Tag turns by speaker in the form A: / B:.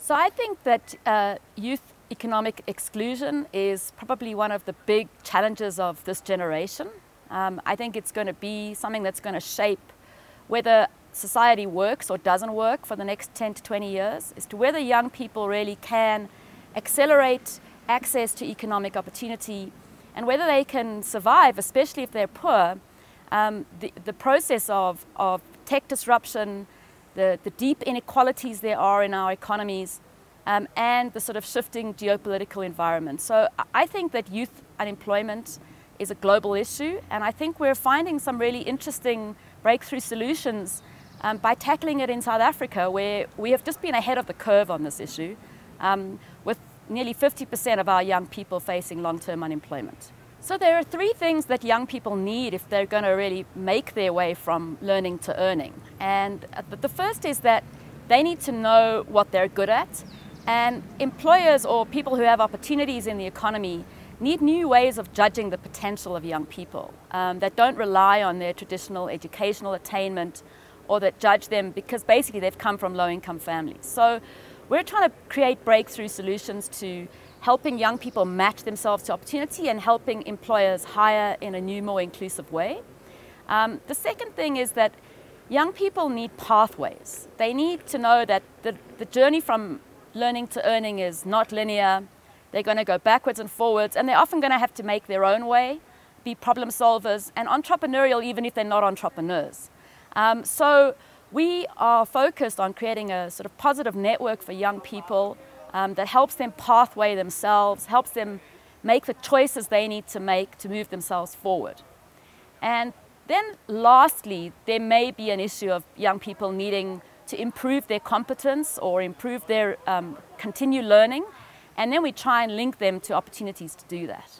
A: So I think that youth economic exclusion is probably one of the big challenges of this generation. I think it's going to be something that's going to shape whether society works or doesn't work for the next 10 to 20 years, as to whether young people really can accelerate access to economic opportunity and whether they can survive, especially if they're poor, the process of tech disruption, the deep inequalities there are in our economies, and the sort of shifting geopolitical environment. So I think that youth unemployment is a global issue, and I think we're finding some really interesting breakthrough solutions by tackling it in South Africa, where we have just been ahead of the curve on this issue, with nearly 50% of our young people facing long-term unemployment. So there are three things that young people need if they're going to really make their way from learning to earning. And the first is that they need to know what they're good at, and employers or people who have opportunities in the economy need new ways of judging the potential of young people that don't rely on their traditional educational attainment, or that judge them because basically they've come from low-income families. So we're trying to create breakthrough solutions to helping young people match themselves to opportunity and helping employers hire in a new, more inclusive way. The second thing is that young people need pathways. They need to know that the journey from learning to earning is not linear. They're going to go backwards and forwards, and they're often going to have to make their own way, be problem solvers, and entrepreneurial even if they're not entrepreneurs. So we are focused on creating a sort of positive network for young people that helps them pathway themselves, helps them make the choices they need to make to move themselves forward. And then lastly, there may be an issue of young people needing to improve their competence or improve their continue learning, and then we try and link them to opportunities to do that.